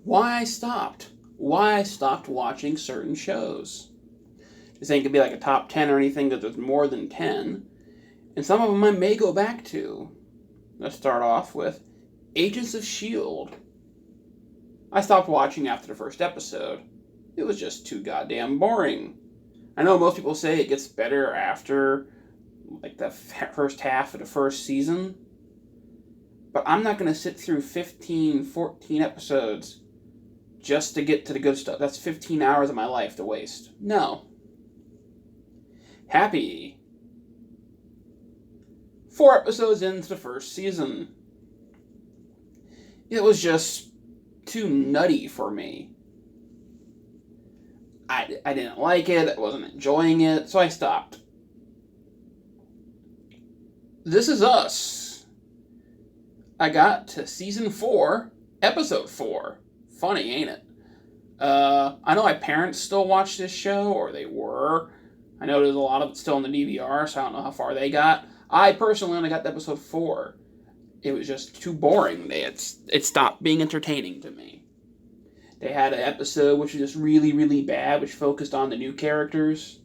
why I stopped watching certain shows. This ain't gonna be like a top 10 or anything, because there's more than 10. And some of them I may go back to. Let's start off with Agents of S.H.I.E.L.D. I stopped watching after the first episode. It was just too goddamn boring. I know most people say it gets better after like the first half of the first season, but I'm not going to sit through 15, 14 episodes just to get to the good stuff. That's 15 hours of my life to waste. No. Happy. 4 episodes into the first season. It was just too nutty for me. I didn't like it, I wasn't enjoying it, so I stopped. This Is Us. I got to season 4, episode 4. Funny, ain't it? I know my parents still watch this show, or they were. I know there's a lot of it still in the DVR, so I don't know how far they got. I personally only got to episode 4. It was just too boring. It stopped being entertaining to me. They had an episode which was just really, really bad, which focused on the new characters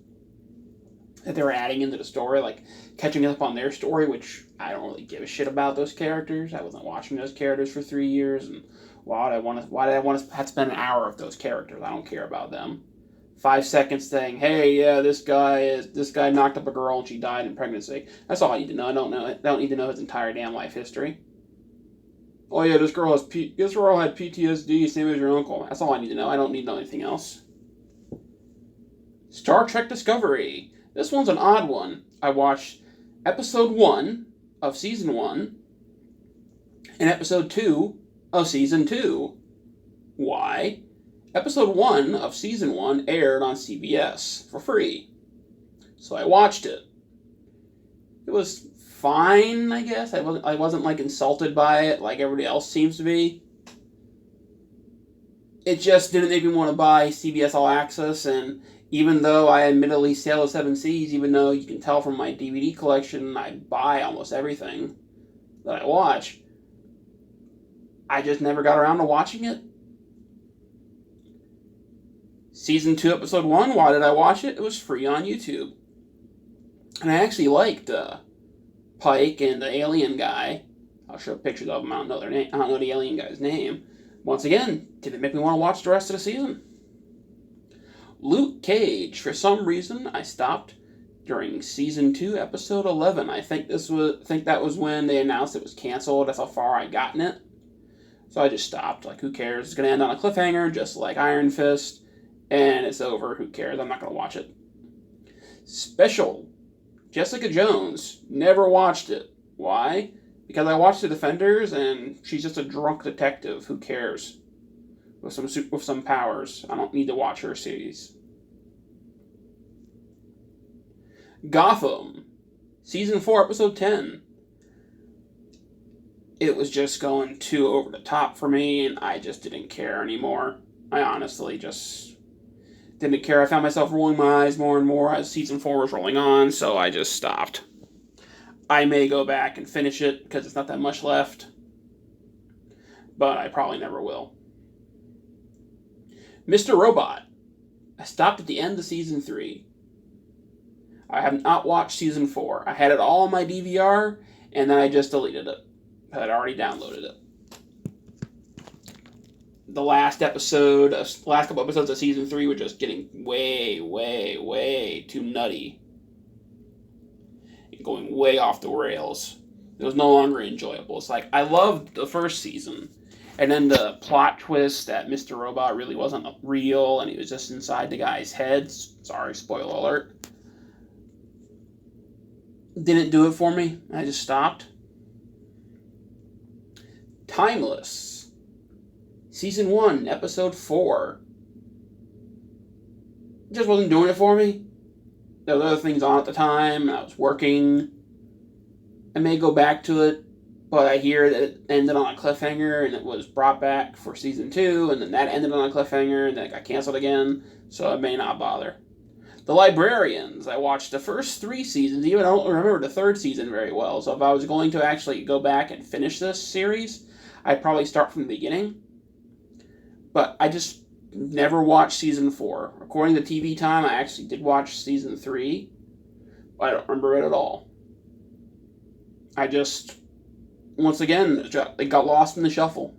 that they were adding into the story, like catching up on their story, which I don't really give a shit about those characters. I wasn't watching those characters for 3 years, and why did I want to have to spend an hour with those characters? I don't care about them. 5 seconds saying, hey, yeah, this guy knocked up a girl and she died in pregnancy. That's all I need to know. I don't need to know his entire damn life history. Oh yeah, this girl had PTSD, same as your uncle. That's all I need to know. I don't need to know anything else. Star Trek Discovery. This one's an odd one. I watched episode 1 of season 1 and episode 2 of season 2. Why? Episode 1 of season 1 aired on CBS for free. So I watched it. It was fine, I guess. I wasn't like insulted by it like everybody else seems to be. It just didn't make me want to buy CBS All Access, and even though I admittedly sail the 7 seas, even though you can tell from my DVD collection I buy almost everything that I watch, I just never got around to watching it. Season 2, episode 1, why did I watch it? It was free on YouTube. And I actually liked Pike and the alien guy. I'll show pictures of them. I don't know their name. I don't know the alien guy's name. Once again, didn't make me want to watch the rest of the season. Luke Cage. For some reason, I stopped during season 2, episode 11. I think that was when they announced it was canceled. That's how far I'd gotten it. So I just stopped. Like, who cares? It's going to end on a cliffhanger, just like Iron Fist, and it's over. Who cares? I'm not going to watch it. Special. Jessica Jones. Never watched it. Why? Because I watched The Defenders, and she's just a drunk detective. Who cares? With some powers. I don't need to watch her series. Gotham. Season 4, episode 10. It was just going too over the top for me, and I just didn't care anymore. I honestly just didn't care. I found myself rolling my eyes more and more as season 4 was rolling on, so I just stopped. I may go back and finish it, because it's not that much left, but I probably never will. Mr. Robot. I stopped at the end of season 3. I have not watched season 4. I had it all on my DVR, and then I just deleted it. I had already downloaded it. The last couple episodes of season 3 were just getting way, way, way too nutty. And going way off the rails. It was no longer enjoyable. It's like, I loved the first season. And then the plot twist that Mr. Robot really wasn't real, and he was just inside the guy's head. Sorry, spoiler alert. Didn't do it for me. I just stopped. Timeless. Season 1, episode 4. Just wasn't doing it for me. There were other things on at the time, and I was working. I may go back to it, but I hear that it ended on a cliffhanger, and it was brought back for season 2, and then that ended on a cliffhanger, and then it got canceled again, so I may not bother. The Librarians. I watched the first 3 seasons, even I don't remember the 3rd season very well, so if I was going to actually go back and finish this series, I'd probably start from the beginning. But I just never watched season 4. According to TV Time, I actually did watch season 3, but I don't remember it at all. I just, once again, it got lost in the shuffle.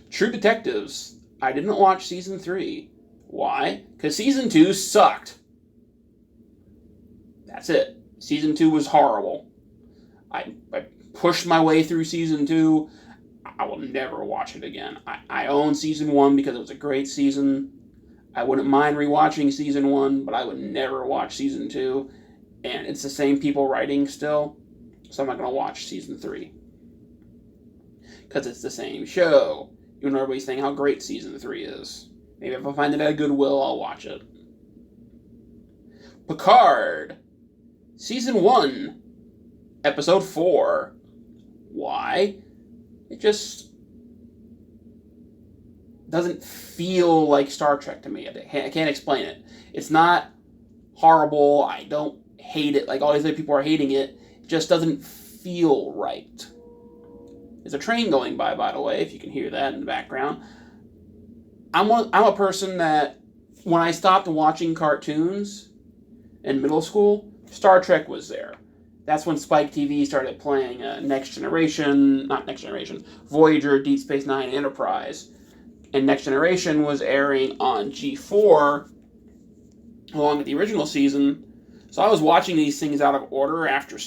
True Detectives, I didn't watch season 3. Why? Because season 2 sucked. That's it. Season 2 was horrible. I pushed my way through season 2. I will never watch it again. I own season 1 because it was a great season. I wouldn't mind rewatching season 1, but I would never watch season 2. And it's the same people writing still, so I'm not going to watch season 3. Because it's the same show. Even though everybody's saying how great season 3 is. Maybe if I find it at Goodwill, I'll watch it. Picard. Season 1. Episode 4. Why? It just doesn't feel like Star Trek to me. I can't explain it. It's not horrible. I don't hate it like all these other people are hating it. It just doesn't feel right. There's a train going by the way, if you can hear that in the background. I'm a person that, when I stopped watching cartoons in middle school, Star Trek was there. That's when Spike TV started playing Voyager, Deep Space Nine, Enterprise. And Next Generation was airing on G4 along with the original season. So I was watching these things out of order after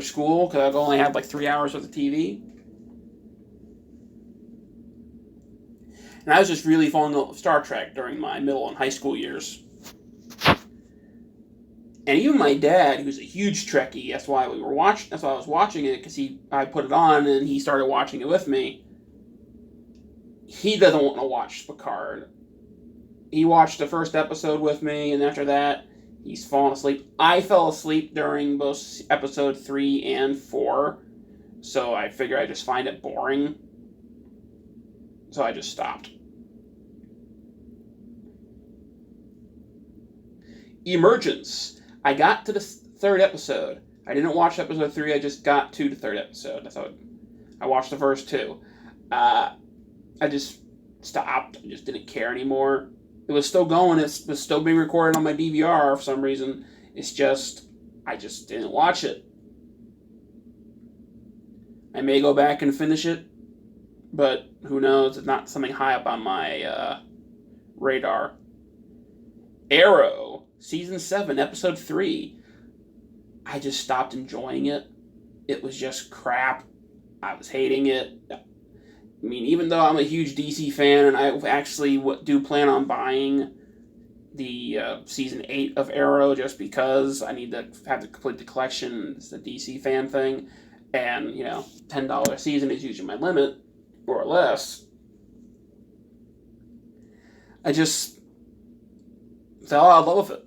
school because I've only had like 3 hours worth of TV. And I was just really falling in love with Star Trek during my middle and high school years. And even my dad, who's a huge Trekkie, that's why I was watching it, because I put it on and he started watching it with me. He doesn't want to watch Picard. He watched the first episode with me, and after that, he's fallen asleep. I fell asleep during both episode 3 and 4, so I figured I'd just find it boring. So I just stopped. Emergence. I got to the 3rd episode. I didn't watch episode 3, I just got to the 3rd episode. That's how I watched the first 2. I just stopped. I just didn't care anymore. It was still going. It was still being recorded on my DVR for some reason. It's just, I just didn't watch it. I may go back and finish it, but who knows? It's not something high up on my radar. Arrow. Season 7, Episode 3. I just stopped enjoying it. It was just crap. I was hating it. I mean, even though I'm a huge DC fan, and I actually do plan on buying the Season 8 of Arrow just because I need to have to complete the collection. It's a DC fan thing. And, $10 a season is usually my limit, or less. I just fell out of love with it.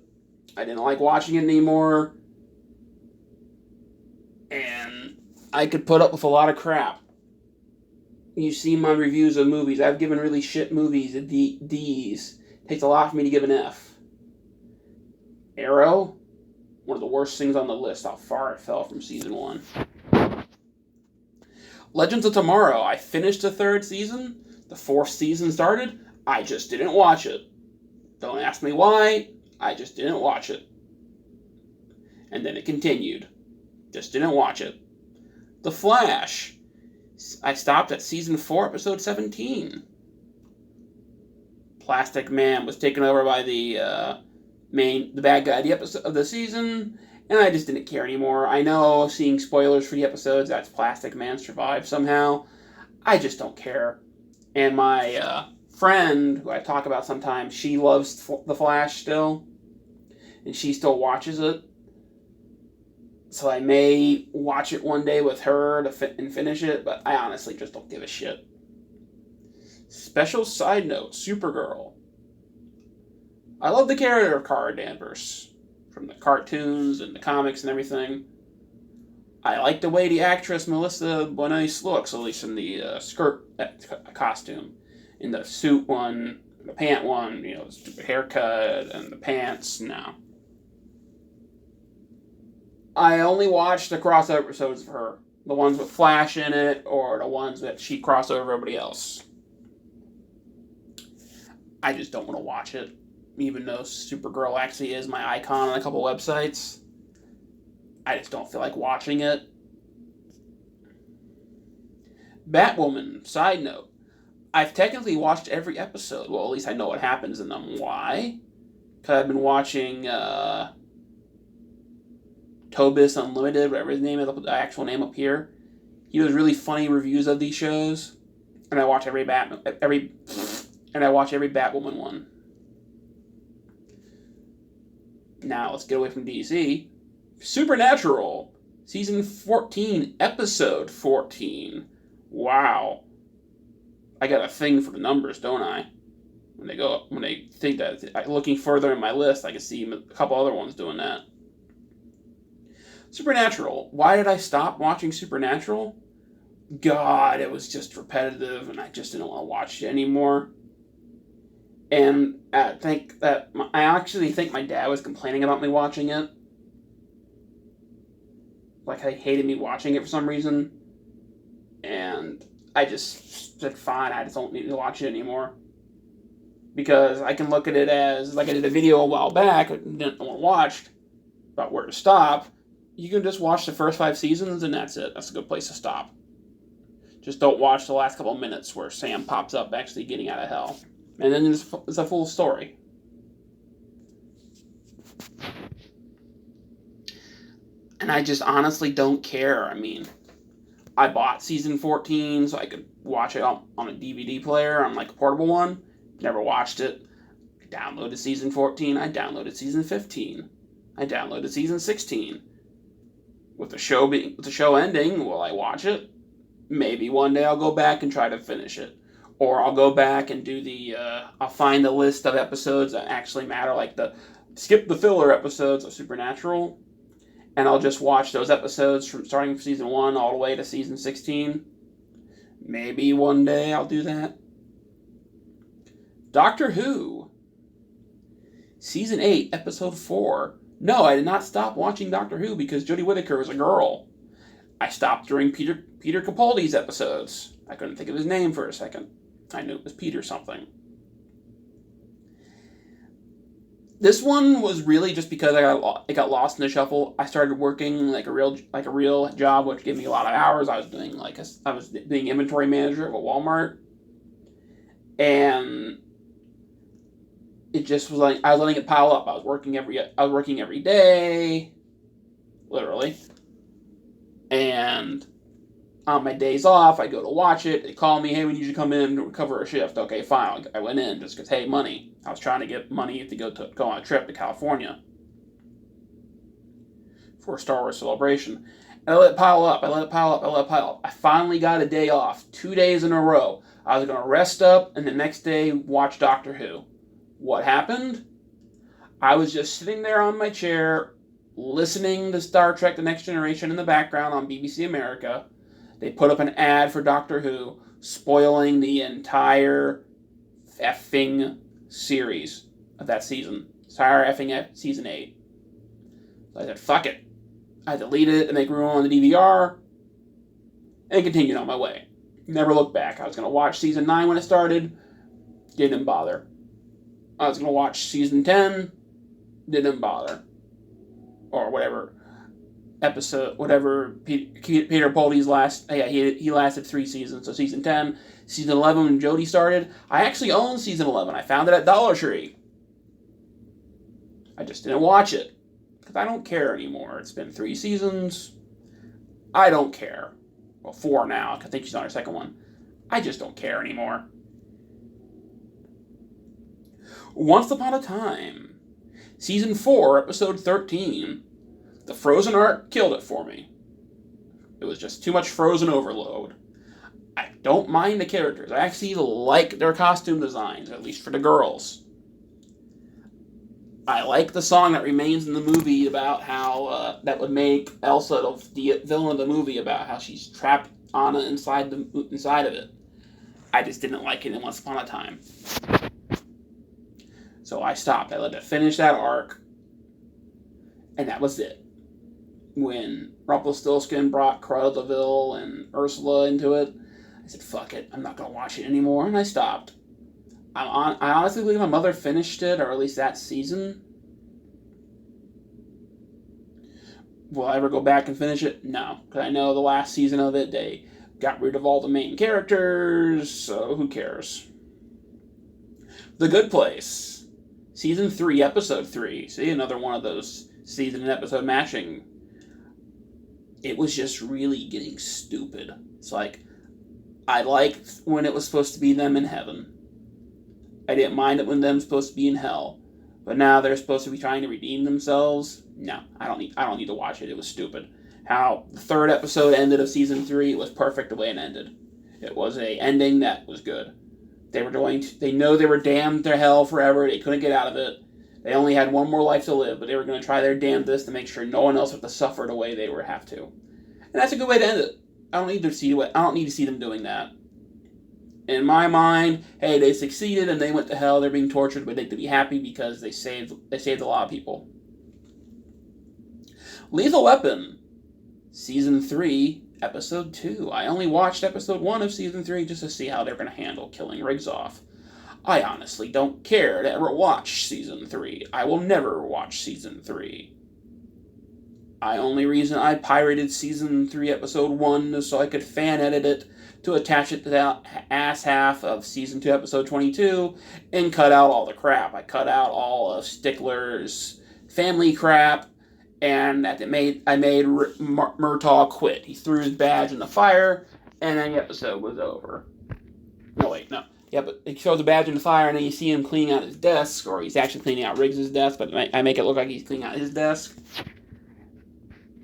I didn't like watching it anymore, and I could put up with a lot of crap. You see my reviews of movies. I've given really shit movies a D's. It takes a lot for me to give an F. Arrow, one of the worst things on the list, how far it fell from season 1. Legends of Tomorrow, I finished the 3rd season. The 4th season started. I just didn't watch it. Don't ask me why. I just didn't watch it. And then it continued. Just didn't watch it. The Flash. I stopped at season 4, episode 17. Plastic Man was taken over by the bad guy of the season, and I just didn't care anymore. I know, seeing spoilers for the episodes, that's Plastic Man survived somehow. I just don't care. And my friend, who I talk about sometimes, she loves The Flash still, and she still watches it. So I may watch it one day with her and finish it, but I honestly just don't give a shit. Special side note, Supergirl. I love the character of Kara Danvers, from the cartoons and the comics and everything. I like the way the actress Melissa Benoist looks, at least in the skirt costume. In the suit one, the pant one, the stupid haircut and the pants, no. I only watched the crossover episodes of her. The ones with Flash in it, or the ones that she crossed over everybody else. I just don't want to watch it, even though Supergirl actually is my icon on a couple websites. I just don't feel like watching it. Batwoman, side note. I've technically watched every episode. Well, at least I know what happens in them. Why? Because I've been watching Tobis Unlimited, whatever his name is, the actual name up here. He does really funny reviews of these shows, and I watch every Batwoman one. Now let's get away from DC. Supernatural, season 14, episode 14. Wow, I got a thing for the numbers, don't I? When they think that, looking further in my list, I can see a couple other ones doing that. Supernatural. Why did I stop watching Supernatural? God, it was just repetitive, and I just didn't want to watch it anymore. And I actually think my dad was complaining about me watching it. Like, he hated me watching it for some reason. And I just said, fine, I just don't need to watch it anymore. Because I can look at it as, like I did a video a while back, I didn't want to watch, about where to stop. You can just watch the first 5 seasons, and that's it. That's a good place to stop. Just don't watch the last couple of minutes where Sam pops up actually getting out of hell. And then it's a full story. And I just honestly don't care. I mean, I bought season 14 so I could watch it on a DVD player, on like a portable one. Never watched it. I downloaded season 14. I downloaded season 15. I downloaded season 16. With the show ending, will I watch it? Maybe one day I'll go back and try to finish it. Or I'll go back and do I'll find the list of episodes that actually matter, like skip the filler episodes of Supernatural, and I'll just watch those episodes from starting from season 1 all the way to season 16. Maybe one day I'll do that. Doctor Who. Season 8, episode 4. No, I did not stop watching Doctor Who because Jodie Whittaker was a girl. I stopped during Peter Capaldi's episodes. I couldn't think of his name for a second. I knew it was Peter something. This one was really just because it got lost in the shuffle. I started working like a real job, which gave me a lot of hours. I was doing inventory manager of a Walmart, and it just was like I was letting it pile up. I was working every day, literally, and on my days off, I go to watch it. They call me, hey, we need you to come in and cover a shift. Okay, fine. I went in just because, hey, money. I was trying to get money to go on a trip to California for a Star Wars celebration. And I let it pile up. I finally got a day off, 2 days in a row. I was going to rest up and the next day watch Doctor Who. What happened? I was just sitting there on my chair, listening to Star Trek The Next Generation in the background on BBC America. They put up an ad for Doctor Who, spoiling the entire effing series of that season. Entire effing season 8. So I said, fuck it. I deleted it and make room on the DVR, and continued on my way. Never looked back. I was going to watch season 9 when it started. Didn't bother. I was going to watch season 10. Didn't bother. Or whatever. Peter Capaldi's last, he lasted 3 seasons, so season 10, season 11 when Jodie started. I actually own season 11. I found it at Dollar Tree. I just didn't watch it, because I don't care anymore. It's been 3 seasons. I don't care. Well, 4 now, I think she's on her second one. I just don't care anymore. Once Upon a Time, season 4, episode 13. The Frozen art killed it for me. It was just too much Frozen overload. I don't mind the characters. I actually like their costume designs, at least for the girls. I like the song that remains in the movie about how that would make Elsa the villain of the movie, about how she's trapped Anna inside of it. I just didn't like it in Once Upon a Time. So I stopped. I let it finish that arc, and that was it. When Rumpelstiltskin brought Cruella de Vil and Ursula into it, I said, fuck it, I'm not going to watch it anymore, and I stopped. I honestly believe my mother finished it, or at least that season. Will I ever go back and finish it? No, because I know the last season of it, they got rid of all the main characters, so who cares? The Good Place, season 3, episode 3. See, another one of those season and episode matching. It was just really getting stupid. It's like, I liked when it was supposed to be them in heaven. I didn't mind it when them supposed to be in hell. But now they're supposed to be trying to redeem themselves. No, I don't need to watch it. It was stupid. How the 3rd episode ended of season 3 was perfect the way it ended. It was a ending that was good. They know they were damned to hell forever. They couldn't get out of it. They only had one more life to live, but they were going to try their damnedest to make sure no one else would have to suffer the way they would have to. And that's a good way to end it. I don't need to see them doing that. In my mind, hey, they succeeded and they went to hell. They're being tortured, but they could be happy because they saved a lot of people. Lethal Weapon, season 3, episode 2. I only watched episode 1 of season 3 just to see how they're going to handle killing Riggs off. I honestly don't care to ever watch season 3. I will never watch season 3. Only reason I pirated season 3 episode 1 is so I could fan edit it to attach it to that ass half of season 2 episode 22 and cut out all the crap. I cut out all of Stickler's family crap, and I made Murtaugh quit. He threw his badge in the fire, and then the episode was over. No, wait, no. Yeah, but he throws the badge in the fire, and then you see him cleaning out his desk, or he's actually cleaning out Riggs' desk, but I make it look like he's cleaning out his desk.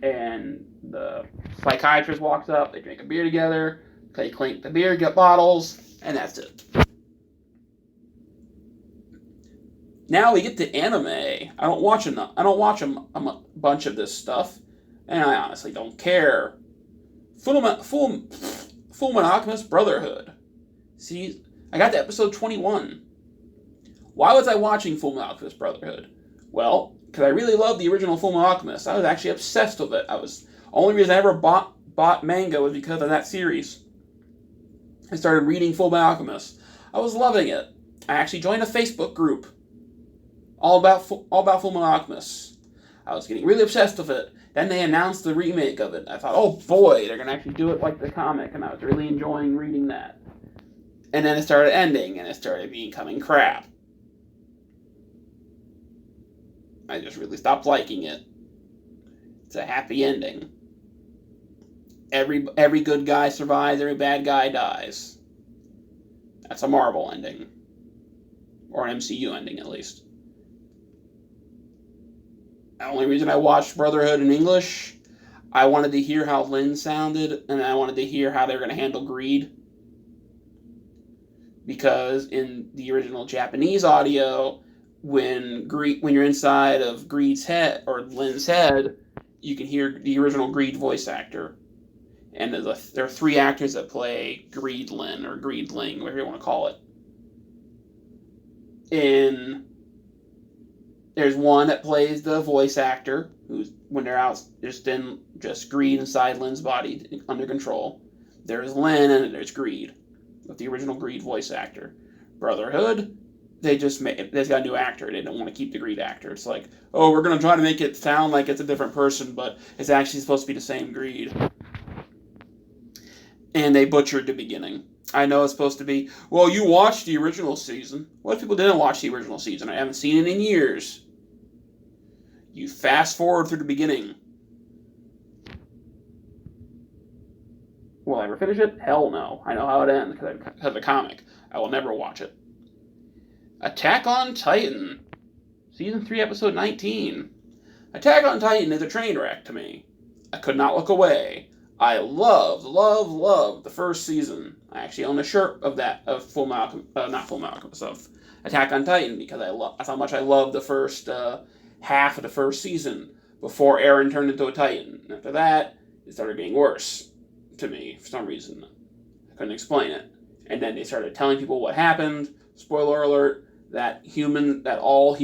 And the psychiatrist walks up, they drink a beer together, they clink the beer, get bottles, and that's it. Now we get to anime. I don't watch a bunch of this stuff, and I honestly don't care. Full Monogamous Brotherhood. See, I got to episode 21. Why was I watching Full Monogamous Brotherhood? Well, because I really loved the original Full Monogamous. I was actually obsessed with it. Only reason I ever bought manga was because of that series. I started reading Full Monogamous. I was loving it. I actually joined a Facebook group all about Full Monogamous. I was getting really obsessed with it. Then they announced the remake of it. I thought, oh boy, they're going to actually do it like the comic, and I was really enjoying reading that. And then it started ending, and it started becoming crap. I just really stopped liking it. It's a happy ending. Every good guy survives, every bad guy dies. That's a Marvel ending. Or an MCU ending, at least. The only reason I watched Brotherhood in English, I wanted to hear how Lynn sounded, and I wanted to hear how they were going to handle greed. Because in the original Japanese audio, when you're inside of Greed's head, or Lynn's head, you can hear the original Greed voice actor. And there are 3 actors that play Greed Lynn, or Greed Ling, whatever you want to call it. There's one that plays the voice actor, who's, when they're out, just Greed inside Lynn's body, under control. There's Lynn, and there's Greed, with the original Greed voice actor. Brotherhood, they got a new actor. They don't want to keep the Greed actor. It's like, oh, we're going to try to make it sound like it's a different person, but it's actually supposed to be the same Greed. And they butchered the beginning. I know it's supposed to be, well, you watched the original season. What if people didn't watch the original season? I haven't seen it in years. You fast forward through the beginning. Will I ever finish it? Hell no. I know how it ends because of the comic. I will never watch it. Attack on Titan. Season 3, episode 19. Attack on Titan is a train wreck to me. I could not look away. I loved the first season. I actually own a shirt of Attack on Titan because that's how much I loved the first half of the first season before Eren turned into a Titan. And after that, it started getting worse to me for some reason. I couldn't explain it. And then they started telling people what happened. Spoiler alert, that all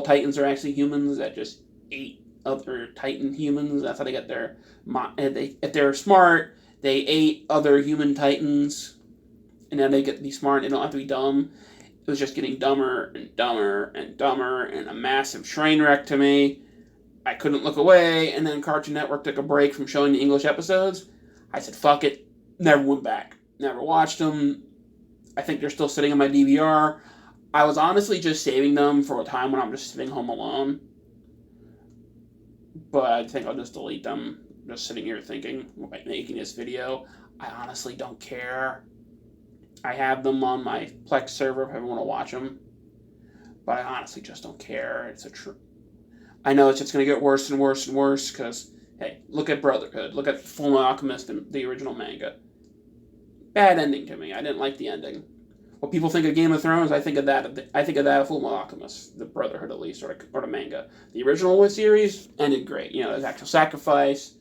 Titans are actually humans that just ate other Titan humans. That's how they get their... If they're smart, they ate other human Titans. And then they get to be smart. They don't have to be dumb. It was just getting dumber and dumber and dumber and a massive train wreck to me. I couldn't look away, and then Cartoon Network took a break from showing the English episodes. I said, fuck it. Never went back. Never watched them. I think they're still sitting on my DVR. I was honestly just saving them for a time when I'm just sitting home alone. But I think I'll just delete them. Just sitting here thinking, making this video. I honestly don't care. I have them on my Plex server if I want to watch them. But I honestly just don't care. It's a true. I know it's just going to get worse and worse and worse because, hey, look at Brotherhood. Look at Fullmetal Alchemist, the original manga. Bad ending to me. I didn't like the ending. What people think of Game of Thrones, I think of that. I think of that of Fullmetal Alchemist, the Brotherhood at least, or the manga. The original series ended great. You know, there's actual sacrifice.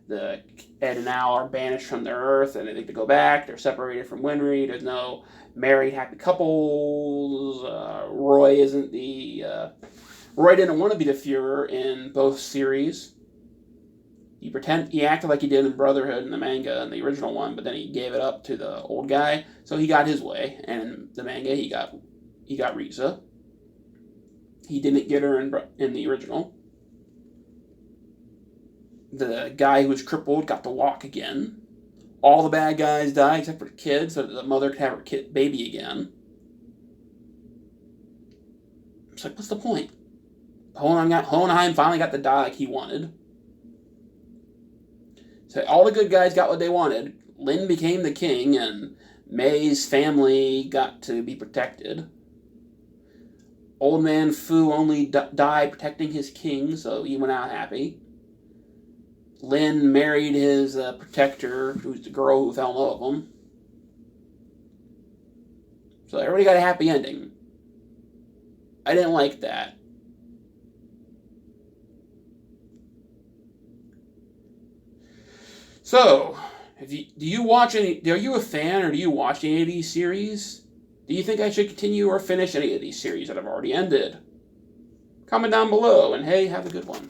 The Ed and Al are banished from their Earth, and they think to go back. They're separated from Winry. There's no married happy couples. Roy isn't the. Roy didn't want to be the Führer in both series. He acted like he did in Brotherhood in the manga in the original one, but then he gave it up to the old guy, so he got his way. And in the manga, he got Riza. He didn't get her in the original. The guy who was crippled got to walk again. All the bad guys died except for the kid, so that the mother could have her baby again. It's like, what's the point? Hohenheim finally got to die like he wanted. So all the good guys got what they wanted. Lin became the king, and May's family got to be protected. Old man Fu only died protecting his king, so he went out happy. Lin married his protector, who's the girl who fell in love with him. So everybody got a happy ending. I didn't like that. So, are you a fan, or do you watch any of these series? Do you think I should continue or finish any of these series that have already ended? Comment down below, and hey, have a good one.